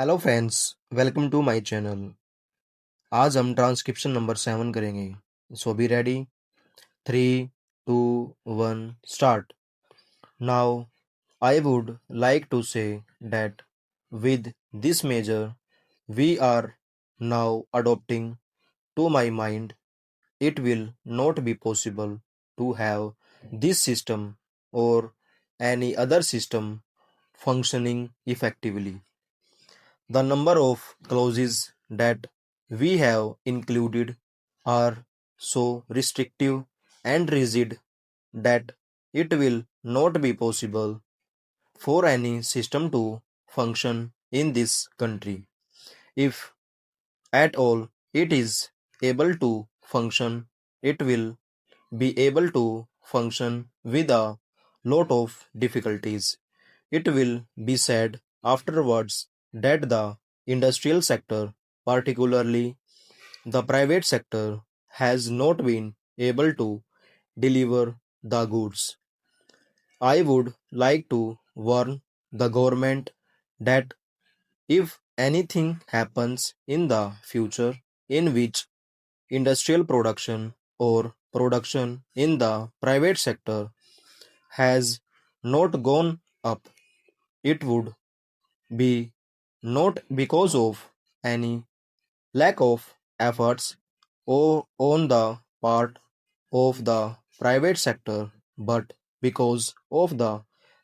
Hello friends, welcome to my channel. आज हम transcription number 7 करेंगे। So be ready. 3, 2, 1 start. Now I would like to say that with this measure we are now adopting, to my mind it will not be possible to have this system or any other system functioning effectively. The number of clauses that we have included are so restrictive and rigid that it will not be possible for any system to function in this country. If at all it is able to function, it will be able to function with a lot of difficulties. It will be said afterwards that the industrial sector, particularly the private sector, has not been able to deliver the goods. I would like to warn the government that if anything happens in the future in which industrial production or production in the private sector has not gone up, it would be not because of any lack of efforts or on the part of the private sector, but because of the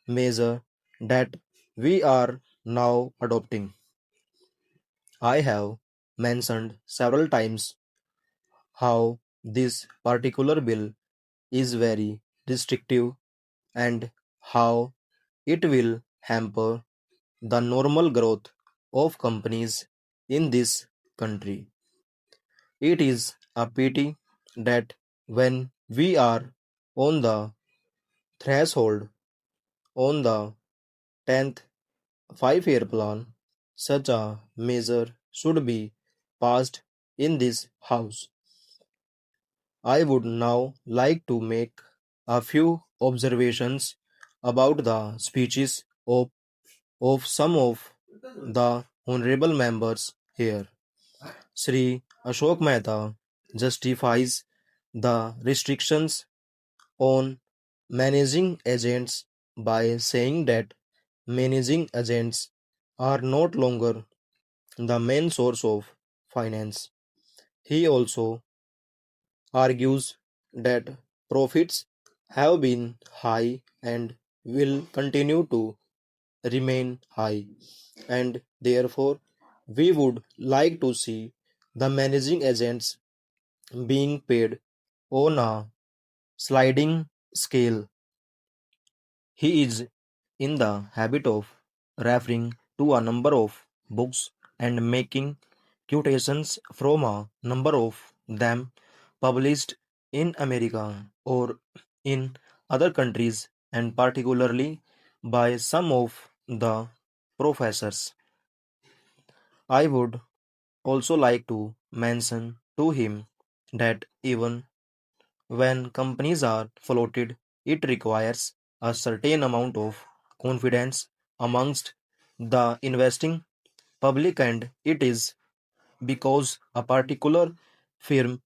measure that we are now adopting. I have mentioned several times how this particular bill is very restrictive and how it will hamper the normal growth of companies in this country. It is a pity that when we are on the threshold on the 10th 5-year plan, such a measure should be passed in this House. I would now like to make a few observations about the speeches of some of the honorable members here. Sri Ashok Mehta justifies the restrictions on managing agents by saying that managing agents are not longer the main source of finance. He also argues that profits have been high and will continue to remain high, and therefore we would like to see the managing agents being paid on a sliding scale. He is in the habit of referring to a number of books and making quotations from a number of them published in America or in other countries, and particularly by some of the professors. I would also like to mention to him that even when companies are floated, it requires a certain amount of confidence amongst the investing public, and it is because a particular firm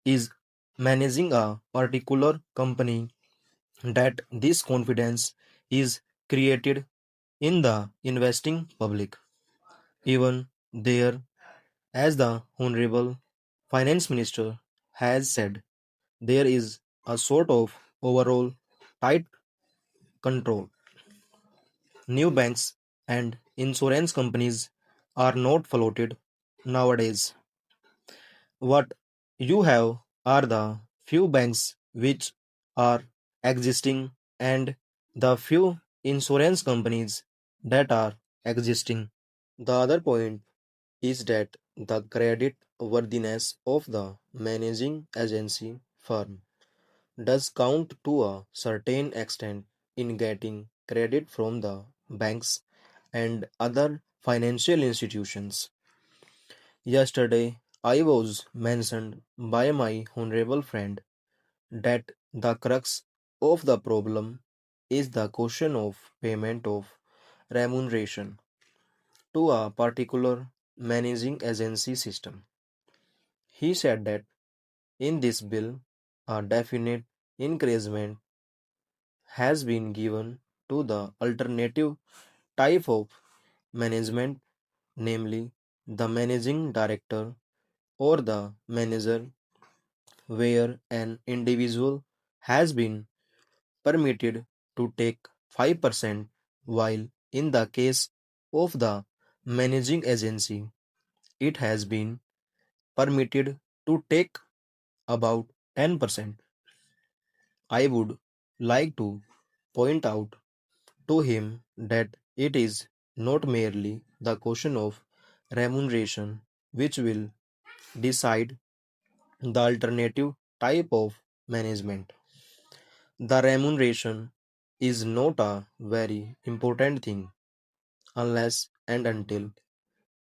is managing a particular company that this confidence is created in the investing public. Even there, as the Honorable Finance Minister has said, there is a sort of overall tight control. New banks and insurance companies are not floated nowadays. What you have are the few banks which are existing and the few insurance companies that are existing. The other point is that the credit worthiness of the managing agency firm does count to a certain extent in getting credit from the banks and other financial institutions. Yesterday, I was mentioned by my honorable friend that the crux of the problem is the question of payment of remuneration. to a particular managing agency system. He said that in this bill, a definite encouragement has been given to the alternative type of management, namely the managing director or the manager, where an individual has been permitted to take 5%, while in the case of the managing agency, it has been permitted to take about 10%. I would like to point out to him that it is not merely the question of remuneration which will decide the alternative type of management. The remuneration is not a very important thing unless and until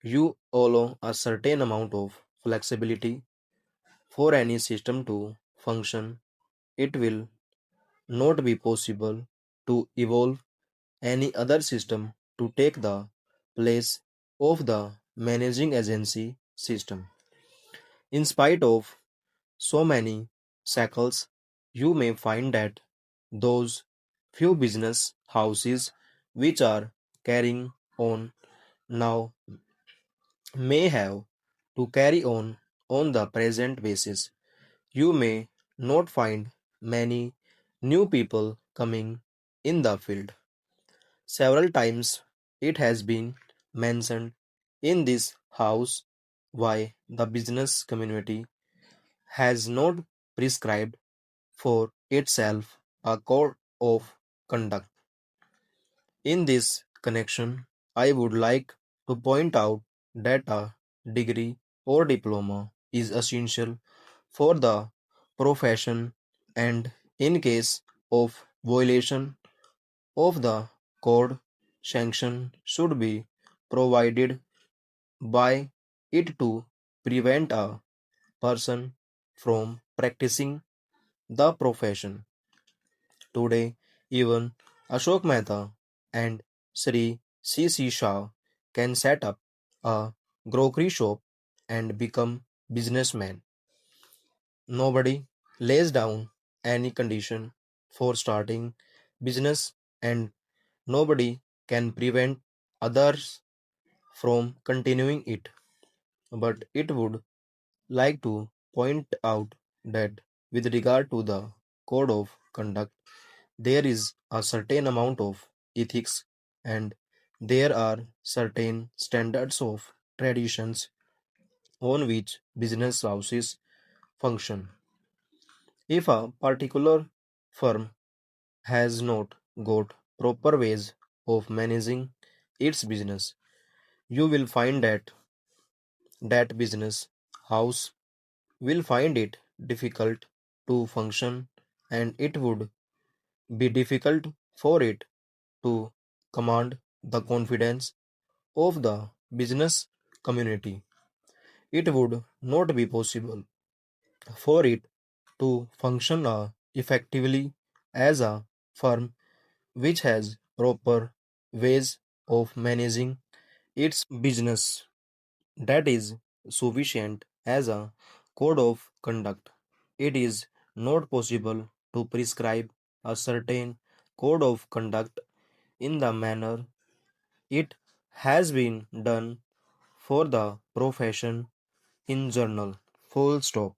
you allow a certain amount of flexibility for any system to function. It will not be possible to evolve any other system to take the place of the managing agency system. In spite of so many shackles, you may find that those few business houses which are carrying on now may have to carry on the present basis. You may not find many new people coming in the field. Several times it has been mentioned in this house why the business community has not prescribed for itself a code of conduct. In this connection, I would like to point out that a degree or diploma is essential for the profession, and in case of violation of the code, sanction should be provided by it to prevent a person from practicing the profession. Today, even Ashok Mehta and Sri C.C. Shah can set up a grocery shop and become businessmen. Nobody lays down any condition for starting business, and nobody can prevent others from continuing it. But it would like to point out that with regard to the code of conduct, there is a certain amount of ethics, and there are certain standards of traditions on which business houses function. If a particular firm has not got proper ways of managing its business, you will find that that business house will find it difficult to function, and it would be difficult for it to command the confidence of the business community. It would not be possible for it to function effectively as a firm which has proper ways of managing its business that is sufficient as a code of conduct. It is not possible to prescribe a certain code of conduct in the manner it has been done for the profession in journal. Full stop.